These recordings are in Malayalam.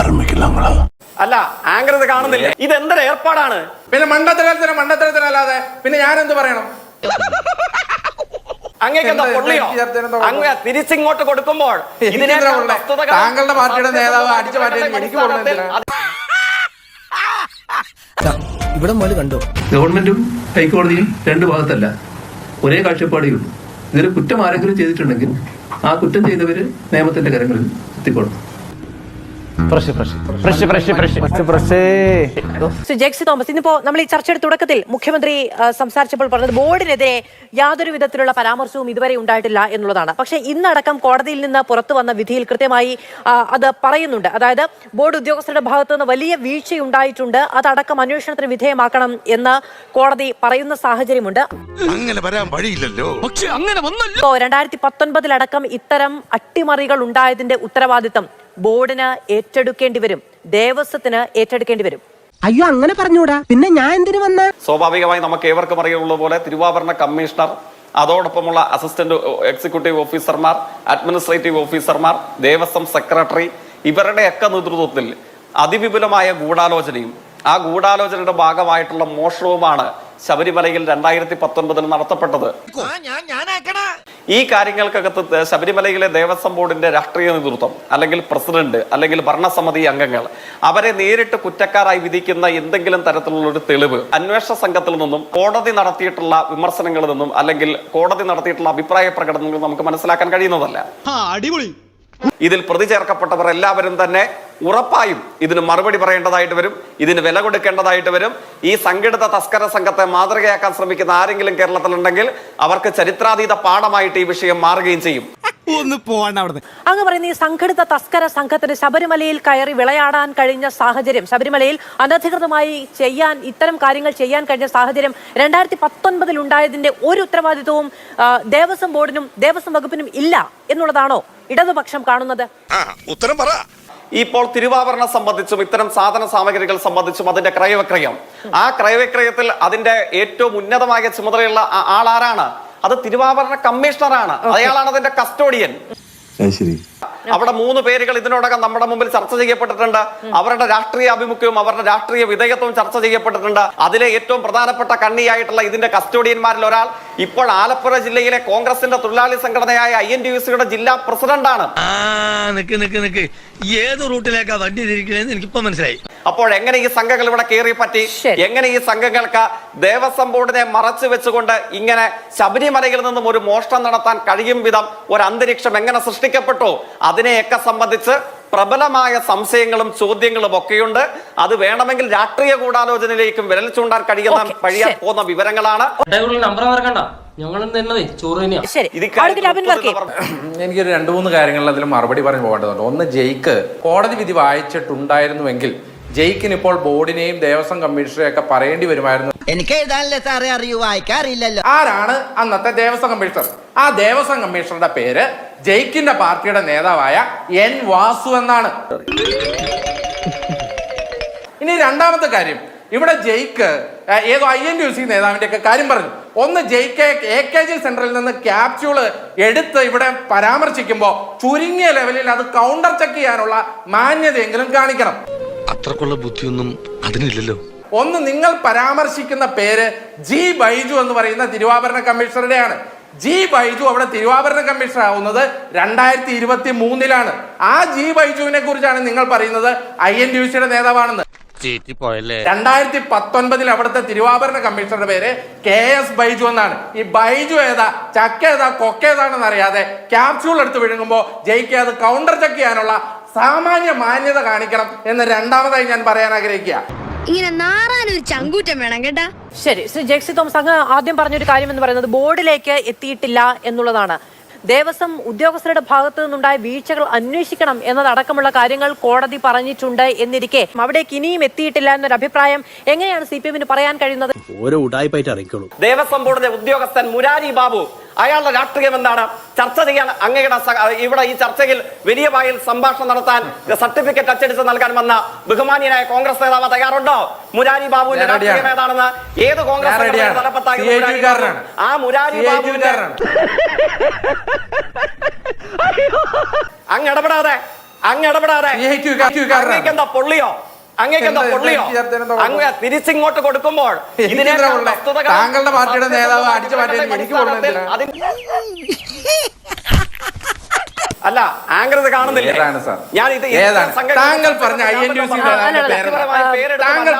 ആരംഭിക്കില്ല. അല്ല ആങ്കർ ഇത് കാണുന്നില്ല. ഇത് എന്തൊരു ഏർപ്പാടാണ്? പിന്നെ മണ്ടത്തരത്തിനല്ലാതെ പിന്നെ ഞാനെന്ത് പറയണം? അങ്ങേക്കെന്താ പൊള്ളിയോ? അങ്ങ് തിരിച്ചിങ്ങോട്ട് കൊടുക്കുമ്പോൾ താങ്കളുടെ പാർട്ടിയുടെ നേതാവ് അടിച്ചു മാറ്റി എനിക്ക് ഇവിടെ മുതൽ കണ്ടോ? ഗവൺമെന്റും ഹൈക്കോടതിയും രണ്ട് ഭാഗത്തല്ല, ഒരേ കാഴ്ചപ്പാടേ ഉള്ളൂ. ഇതൊരു കുറ്റം ആരെങ്കിലും ചെയ്തിട്ടുണ്ടെങ്കിൽ ആ കുറ്റം ചെയ്തവര് നിയമത്തിന്റെ കരങ്ങളിൽ എത്തിക്കൊള്ളും. ജെക്സി തോമസ്, ഇന്നിപ്പോ നമ്മൾ ഈ ചർച്ചയുടെ തുടക്കത്തിൽ മുഖ്യമന്ത്രി സംസാരിച്ചപ്പോൾ പറഞ്ഞത് ബോർഡിനെതിരെ യാതൊരു വിധത്തിലുള്ള പരാമർശവും ഇതുവരെ ഉണ്ടായിട്ടില്ല എന്നുള്ളതാണ്. പക്ഷേ ഇന്നടക്കം കോടതിയിൽ നിന്ന് പുറത്തു വന്ന വിധിയിൽ കൃത്യമായി അത് പറയുന്നുണ്ട്. അതായത് ബോർഡ് ഉദ്യോഗസ്ഥരുടെ ഭാഗത്തു നിന്ന് വലിയ വീഴ്ചയുണ്ടായിട്ടുണ്ട്, അതടക്കം അന്വേഷണത്തിന് വിധേയമാക്കണം എന്ന് കോടതി പറയുന്ന സാഹചര്യമുണ്ട്. അങ്ങനെ വരാൻ വഴിയില്ലല്ലോ. 2019 ഇത്തരം അട്ടിമറികൾ ഉണ്ടായതിന്റെ ഉത്തരവാദിത്തം ബോർഡിന് ഏറ്റെടുക്കേണ്ടി വരും, ദേവസ്വത്തിന് ഏറ്റെടുക്കേണ്ടി വരും. അയ്യോ അങ്ങനെ പറഞ്ഞൂടാ, പിന്നെ ഞാൻ എന്തിനു വന്ന? സ്വാഭാവികമായി നമുക്ക് ഏവർക്കും അറിയുള്ള പോലെ തിരുവാഭരണ കമ്മീഷണർ, അതോടൊപ്പമുള്ള അസിസ്റ്റന്റ് എക്സിക്യൂട്ടീവ് ഓഫീസർമാർ, അഡ്മിനിസ്ട്രേറ്റീവ് ഓഫീസർമാർ, ദേവസ്വം സെക്രട്ടറി, ഇവരുടെയൊക്കെ നേതൃത്വത്തിൽ അതിവിപുലമായ ഗൂഢാലോചനയും ആ ഗൂഢാലോചനയുടെ ഭാഗമായിട്ടുള്ള മോഷണവുമാണ് ശബരിമലയിൽ 2019 നടത്തപ്പെട്ടത്. ഈ കാര്യങ്ങൾക്കകത്ത് ശബരിമലയിലെ ദേവസ്വം ബോർഡിന്റെ രാഷ്ട്രീയ നേതൃത്വം, അല്ലെങ്കിൽ പ്രസിഡന്റ്, അല്ലെങ്കിൽ ഭരണസമിതി അംഗങ്ങൾ, അവരെ നേരിട്ട് കുറ്റക്കാരായി വിധിക്കുന്ന എന്തെങ്കിലും തരത്തിലുള്ള ഒരു തെളിവ് അന്വേഷണ സംഘത്തിൽ നിന്നും കോടതി നടത്തിയിട്ടുള്ള വിമർശനങ്ങളിൽ നിന്നും അല്ലെങ്കിൽ കോടതി നടത്തിയിട്ടുള്ള അഭിപ്രായ പ്രകടനങ്ങൾ നമുക്ക് മനസ്സിലാക്കാൻ കഴിയുന്നതല്ല. ഇതിൽ പ്രതി ചേർക്കപ്പെട്ടവർ എല്ലാവരും തന്നെ ഉറപ്പായും ഇതിന് മറുപടി പറയേണ്ടതായിട്ട് വരും, ഇതിന് വില കൊടുക്കേണ്ടതായിട്ട് വരും. ഈ സംഘടിത തസ്കര സംഘത്തെ മാതൃകയാക്കാൻ ശ്രമിക്കുന്ന ആരെങ്കിലും കേരളത്തിലുണ്ടെങ്കിൽ അവർക്ക് ചരിത്രാതീത പാഠമായിട്ട് ഈ വിഷയം മാറുകയും ചെയ്യും. അങ്ങ് പറയുന്ന ഈ സംഘടിത തസ്കര സംഘത്തിന് ശബരിമലയിൽ കയറി വിളയാടാൻ കഴിഞ്ഞ സാഹചര്യം, ശബരിമലയിൽ അനധികൃതമായി ഇത്തരം കാര്യങ്ങൾ ചെയ്യാൻ കഴിഞ്ഞ സാഹചര്യം 2019 ഉണ്ടായതിന്റെ ഒരു ഉത്തരവാദിത്വവും ദേവസ്വം ബോർഡിനും ദേവസ്വം വകുപ്പിനും ഇല്ല എന്നുള്ളതാണോ ഇടതുപക്ഷം കാണുന്നത്? ഉത്തരം പറ. ഇപ്പോൾ തിരുവാഭരണം സംബന്ധിച്ചും ഇത്തരം സാധന സാമഗ്രികൾ സംബന്ധിച്ചും അതിന്റെ ക്രയവിക്രയം, ആ ക്രയവിക്രയത്തിൽ അതിന്റെ ഏറ്റവും ഉന്നതമായ ചുമതലയുള്ള ആളാരാണ്? അത് തിരുവാഭരണ കമ്മീഷണറാണ്. അയാളാണ് അതിന്റെ കസ്റ്റോഡിയൻ. അവിടെ 3 പേരുകൾ ഇതിനോടകം നമ്മുടെ മുമ്പിൽ ചർച്ച ചെയ്യപ്പെട്ടിട്ടുണ്ട്. അവരുടെ രാഷ്ട്രീയ അഭിമുഖ്യവും അവരുടെ രാഷ്ട്രീയ വിധേയത്വവും ചർച്ച ചെയ്യപ്പെട്ടിട്ടുണ്ട്. അതിലെ ഏറ്റവും പ്രധാനപ്പെട്ട കണ്ണിയായിട്ടുള്ള ഇതിന്റെ കസ്റ്റോഡിയന്മാരിൽ ഒരാൾ ഇപ്പോൾ ആലപ്പുഴ ജില്ലയിലെ കോൺഗ്രസിന്റെ തൊഴിലാളി സംഘടനയായ INTUC ജില്ലാ പ്രസിഡന്റാണ്. ഏത് റൂട്ടിലേക്കാ വണ്ടി തിരിക്കണേന്ന് എനിക്കിപ്പോ മനസ്സിലായി. അപ്പോൾ എങ്ങനെ ഈ സംഘങ്ങൾ ഇവിടെ കയറി പറ്റി? എങ്ങനെ ഈ സംഘങ്ങൾക്ക് ദേവസ്വം ബോർഡിനെ മറച്ചു വെച്ചുകൊണ്ട് ഇങ്ങനെ ശബരിമലയിൽ നിന്നും ഒരു മോഷണം നടത്താൻ കഴിയും വിധം ഒരു അന്തരീക്ഷം എങ്ങനെ സൃഷ്ടിക്കപ്പെട്ടു? അതിനെയൊക്കെ സംബന്ധിച്ച് പ്രബലമായ സംശയങ്ങളും ചോദ്യങ്ങളും ഒക്കെയുണ്ട്. അത് വേണമെങ്കിൽ രാഷ്ട്രീയ ഗൂഢാലോചനയിലേക്കും വിരൽ ചൂണ്ടാൻ കഴിയാൻ പോകുന്ന വിവരങ്ങളാണ്. എനിക്കൊരു 2-3 കാര്യങ്ങളിൽ അതിൽ മറുപടി പറഞ്ഞു പോകേണ്ടതുണ്ട്. ഒന്ന്, ജയ്ക്ക് കോടതി വിധി വായിച്ചിട്ടുണ്ടായിരുന്നുവെങ്കിൽ ജയ്ക്കിന് ഇപ്പോൾ ബോർഡിനെയും ദേവസ്വം കമ്മീഷണറെയും ഒക്കെ പറയേണ്ടി വരുമായിരുന്നു. എനിക്ക് എഴുതാനല്ലേ സാറേ അറിയൂ, വായിക്കാറില്ലല്ലോ. ആരാണ് അന്നത്തെ ദേവസ്വം കമ്മീഷണർ? ആ ദേവസ്വം കമ്മീഷണറുടെ പേര് ജയ്ക്കിന്റെ പാർട്ടിയുടെ നേതാവായ N. വാസു എന്നാണ്. ഇനി രണ്ടാമത്തെ കാര്യം, ഇവിടെ ജയ്ക്ക് ഏതോ INTUC നേതാവിന്റെ ഒക്കെ കാര്യം പറഞ്ഞു. ഒന്ന്, ജയ്ക്ക് AKG സെന്ററിൽ നിന്ന് ക്യാപ്സ്യൂള് എടുത്ത് ഇവിടെ പരാമർശിക്കുമ്പോൾ ചുരുങ്ങിയ ലെവലിൽ അത് കൗണ്ടർ ചെക്ക് ചെയ്യാനുള്ള മാന്യതയെങ്കിലും കാണിക്കണം. അത്രക്കുള്ള ബുദ്ധിയൊന്നും അതിനില്ലല്ലോ. ഒന്ന്, നിങ്ങൾ പരാമർശിക്കുന്ന പേര് G. ബൈജു എന്ന് പറയുന്ന തിരുവാഭരണ കമ്മീഷണറുടെയാണ്. G. ബൈജു അവിടെ തിരുവാഭരണ കമ്മീഷണർ ആവുന്നത് 2023 ആ G. ബൈജുവിനെ കുറിച്ചാണ് നിങ്ങൾ പറയുന്നത് INTUC നേതാവാണെന്ന്. 2019 അവിടുത്തെ തിരുവാഭരണ കമ്മീഷണറുടെ പേര് KS. ബൈജു എന്നാണ്. ഈ ബൈജു ഏതാ, ചക്ക ഏതാ, കൊക്ക ഏതാണെന്ന് അറിയാതെ ക്യാപ്സ്യൂൾ എടുത്ത് വിഴുങ്ങുമ്പോൾ ജയിക്ക് അത് കൗണ്ടർ ചെക്ക് ചെയ്യാനുള്ള സാമാന്യ മാന്യത കാണിക്കണം എന്ന് രണ്ടാമതായി ഞാൻ പറയാൻ ആഗ്രഹിക്കുക. ഇങ്ങനെ നാറാനൊരു ചങ്കൂറ്റം വേണം കേട്ടാ. ശരി, ശ്രീ ജെക്സി തോമസ്, അങ്ങ് ആദ്യം പറഞ്ഞൊരു കാര്യം എന്ന് പറയുന്നത് ബോർഡിലേക്ക് എത്തിയിട്ടില്ല എന്നുള്ളതാണ്. ദേവസ്വം ഉദ്യോഗസ്ഥരുടെ ഭാഗത്തു നിന്നുണ്ടായ വീഴ്ചകൾ അന്വേഷിക്കണം എന്നതടക്കമുള്ള കാര്യങ്ങൾ കോടതി പറഞ്ഞിട്ടുണ്ട് എന്നിരിക്കെ അവിടേക്ക് ഇനിയും എത്തിയിട്ടില്ല എന്നൊരു അഭിപ്രായം എങ്ങനെയാണ് CPM പറയാൻ കഴിയുന്നത്? ഓരോ ഉടായിപ്പായിട്ട് അറിയിക്കുള്ളൂ. ദേവസ്വം ബോർഡിന്റെ ഉദ്യോഗസ്ഥൻ മുരാരി ബാബു, അയാളുടെ രാഷ്ട്രീയം എന്താണ്? ചർച്ച ചെയ്യാൻ അങ്ങയുടെ ഇവിടെ ഈ ചർച്ചയിൽ വലിയ വായിൽ സംഭാഷണം നടത്താൻ സർട്ടിഫിക്കറ്റ് അച്ചടിച്ച് നൽകാൻ വന്ന ബഹുമാന്യനായ കോൺഗ്രസ് നേതാവ് തയ്യാറുണ്ടോ? മുരാരി ബാബുവിന്റെ രാഷ്ട്രീയം ഏതാണെന്ന് ഏത് കോൺഗ്രസ് ആ മുരാരി ബാബുവിന്റെ അങ്ങ് ഇടപെടാതെ അങ്ങ് ഇടപെടാതെ അങ്ങേക്കെന്താ പൊള്ളിയോ അങ്ങ് തിരിച്ചിങ്ങോട്ട് കൊടുക്കുമ്പോൾ താങ്കളുടെ പാർട്ടിയുടെ നേതാവ് അടിച്ചു മാറ്റാൻ എനിക്ക് അല്ല ആങ്കർ ഇത് കാണുന്നില്ല. ഞാൻ ഇത് താങ്കൾ പറഞ്ഞ INTUC താങ്കൾ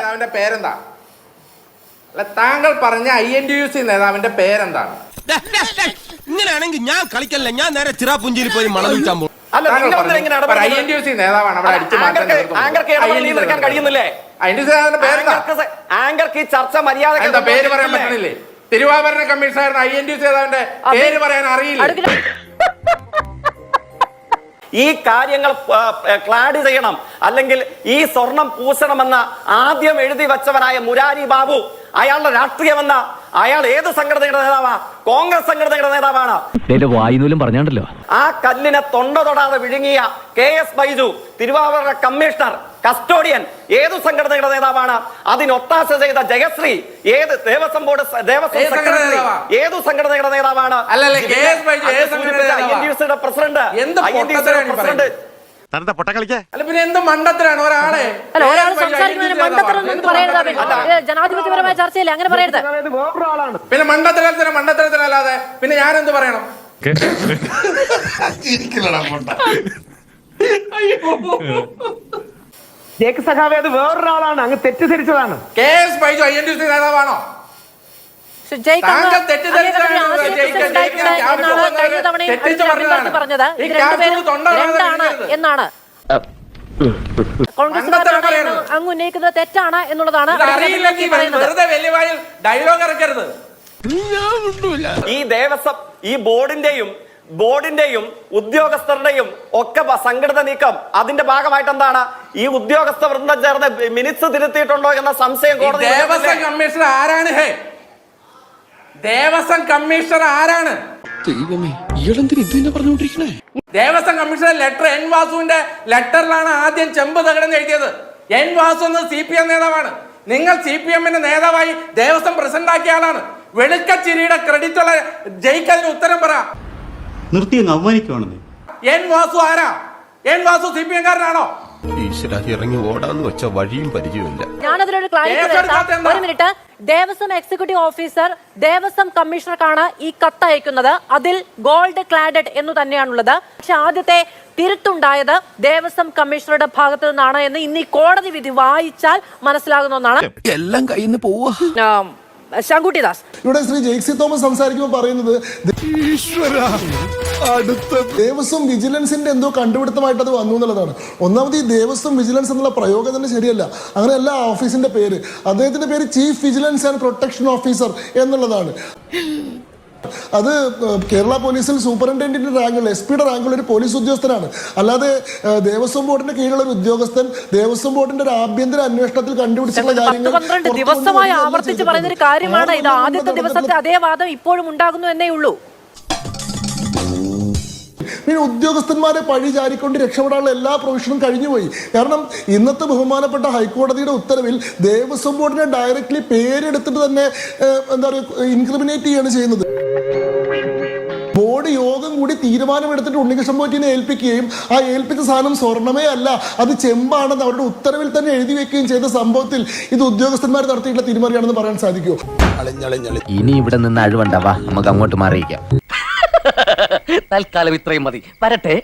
പറഞ്ഞ പേരെന്താ? അല്ല, താങ്കൾ പറഞ്ഞ INTUC നേതാവിന്റെ പേരെന്താണ്? ഇങ്ങനെയാണെങ്കിൽ ഞാൻ കളിക്കല്ല, ഞാൻ നേരെ ചിറാപുഞ്ചിയിൽ പോയി മണം വിൽക്കാൻ പോകും. INTUC നേതാവാണ് അവിടെ അടിച്ചു മാറ്റാൻ കഴിയുന്നില്ലേ? ആങ്കർക്ക് ഈ ചർച്ച മര്യാദ പേര് പറയാൻ പറ്റണില്ലേ? തിരുവാഭരണ കമ്മീഷണർ INTUC നേതാവിന്റെ പേര് പറയാൻ അറിയില്ല. ഈ കാര്യങ്ങൾ ക്ലാഡ് ചെയ്യണം, അല്ലെങ്കിൽ ഈ സ്വർണം പൂശണമെന്ന ആദ്യം എഴുതി വെച്ചവനായ മുരാരി ബാബു, അയാളുടെ രാഷ്ട്രീയമെന്ന അയാൾ ഏത് സംഘടനയുടെ നേതാവാ? കോൺഗ്രസ് സംഘടനയുടെ നേതാവാണ്. വായുനൂലും പറഞ്ഞാണ്ടല്ലോ. ആ കല്ലിനെ തൊണ്ട തൊടാതെ വിഴുങ്ങിയ KS ബൈജു, തിരുവാഭരണ കമ്മീഷണർ, കസ്റ്റോഡിയൻ, ഏതു സംഘടനയുടെ നേതാവാണ്? അതിനൊത്താശ ചെയ്ത ജയശ്രീ ഏത് ദേവസ്വം ബോർഡ് സെക്രട്ടറി ഏതു സംഘടനയുടെ നേതാവാണ്? INTUCയുടെ പ്രസിഡന്റ്. പിന്നെ എന്ത് മണ്ടത്തിലാണ് ഒരാളെ ജനാധിപത്യപരമായ ചർച്ചയില്ല, അങ്ങനെ പറയരുത്. പിന്നെ മണ്ടത്തരത്തിനല്ലാതെ പിന്നെ ഞാൻ എന്ത് പറയണം? അത് വേറൊരാളാണ്, അങ്ങ് തെറ്റിദ്ധരിച്ചതാണ്. KS Baiju INTUC നേതാവാണോ? എന്നാണ് അങ്ങ് ഉന്നയിക്കുന്നത് തെറ്റാണ് എന്നുള്ളതാണ്. ഡയലോഗ് ഇറക്കരുത്. ഈ ദേവസ്വം, ഈ ബോർഡിന്റെയും ഉദ്യോഗസ്ഥരുടെയും ഒക്കെ സംഘടിത നീക്കം അതിന്റെ ഭാഗമായിട്ട് എന്താണ് ഈ ഉദ്യോഗസ്ഥ വൃന്ദം ചേർന്ന് മിനിറ്റ്സ് തിരുത്തിയിട്ടുണ്ടോ എന്ന സംശയം കോടതി. ദേവസ്വം കമ്മീഷണർ ആരാണ്? ദേവസ്വം കമ്മീഷണർ ആരാണ്? ദേവസ്വം കമ്മീഷണർ ലെറ്റർ N വാസുവിന്റെ ലെറ്ററിലാണ് ആദ്യം ചെമ്പ് തകടെന്ന് എഴുതിയത്. N വാസു എന്നത് CPM നേതാവാണ്. നിങ്ങൾ CPM-ന്റെ നേതാവായി ദേവസ്വം പ്രസിഡന്റ് ആക്കിയ ആളാണ്. വെളുക്കച്ചിരിയുടെ ക്രെഡിറ്റ് ഉള്ള ജയിക്ക് അതിന് ഉത്തരം പറ. നിർത്തി അങ്ങ് അവമാനിക്കുവാണെന്ന്. N വാസു ആരാ? N വാസു CPM-കാരനാണോ? ഇറങ്ങി ഓടാന്ന് വെച്ച വഴിയും പരിചയമില്ല. ഞാനതിലൊരു ഒരു minute. Devaswom executive officer Devaswom കമ്മീഷണർക്കാണ് ഈ കത്ത് അയക്കുന്നത്. അതിൽ ഗോൾഡ് ക്ലാഡഡ് എന്ന് തന്നെയാണുള്ളത്. പക്ഷെ ആദ്യത്തെ തിരുത്തുണ്ടായത് ദേവസ്വം കമ്മീഷണറുടെ ഭാഗത്തു നിന്നാണ് എന്ന് ഇന്ന് ഈ കോടതി വിധി വായിച്ചാൽ മനസ്സിലാകുന്ന ഒന്നാണ്. എല്ലാം കയ്യിൽ നിന്ന് പോവാ. ശങ്കുട്ടിദാസ്, ഇവിടെ ശ്രീ ജെയ്സി തോമസ് സംസാരിക്കുമ്പോൾ പറയുന്നത് ദേവസ്വം വിജിലൻസിന്റെ എന്തോ കണ്ടുപിടുത്തമായിട്ട് അത് വന്നു എന്നുള്ളതാണ്. ഒന്നാമത് ഈ ദേവസ്വം വിജിലൻസ് എന്നുള്ള പ്രയോഗം തന്നെ ശരിയല്ല. അങ്ങനെയല്ല ഓഫീസിന്റെ പേര്. അദ്ദേഹത്തിന്റെ പേര് chief vigilance and protection officer എന്നുള്ളതാണ്. അത് കേരള പോലീസിൽ സൂപ്രണ്ടന്റിന്റെ റാങ്കുള്ള SP-യുടെ റാങ്കുള്ള ഒരു പോലീസ് ഉദ്യോഗസ്ഥനാണ്. അല്ലാതെ ദേവസ്വം ബോർഡിന്റെ കീഴിലുള്ള ഒരു ഉദ്യോഗസ്ഥൻ ദേവസ്വം ബോർഡിന്റെ ഒരു ആഭ്യന്തര അന്വേഷണത്തിൽ കണ്ടുപിടിച്ചിട്ടുള്ള കാര്യങ്ങൾ 12 ദിവസമായി ആവർത്തിച്ച് പറയുന്നൊരു കാര്യമാണ് ഇത്. ആദ്യത്തെ ദിവസത്തെ അതേ വാദം ഇപ്പോഴും ഉണ്ടാകുന്നു എന്നേ ഉള്ളൂ. പിന്നെ ഉദ്യോഗസ്ഥന്മാരെ പഴി ചാരിക്കൊണ്ട് രക്ഷപ്പെടാനുള്ള എല്ലാ പ്രൊവിഷനും കഴിഞ്ഞുപോയി. കാരണം ഇന്നത്തെ ബഹുമാനപ്പെട്ട ഹൈക്കോടതിയുടെ ഉത്തരവിൽ ദേവസ്വം ബോർഡിനെ ഡയറക്ട്ലി പേരെടുത്തിട്ട് തന്നെ എന്താ പറയുക ഇൻക്രിമിനേറ്റ് ചെയ്യുകയാണ് ചെയ്യുന്നത്. ബോർഡ് യോഗം കൂടി തീരുമാനമെടുത്തിട്ട് ഉണ്ണികൃഷ്ണൻ പോറ്റിനെ ഏൽപ്പിക്കുകയും ആ ഏൽപ്പിച്ച സാധനം സ്വർണമേ അല്ല അത് ചെമ്പാണെന്ന് അവരുടെ ഉത്തരവിൽ തന്നെ എഴുതി വെക്കുകയും ചെയ്ത സംഭവത്തിൽ ഇത് ഉദ്യോഗസ്ഥന്മാർ നടത്തിയിട്ടുള്ള തിരിമറിയാണെന്ന് പറയാൻ സാധിക്കുമോ? ഇനി ഇവിടെ നിന്ന് അഴിവണ്ടാവാ, നമുക്ക് അങ്ങോട്ട് മാറിയിക്കാം. തൽക്കാലം ഇത്രയും മതി. വരട്ടെ.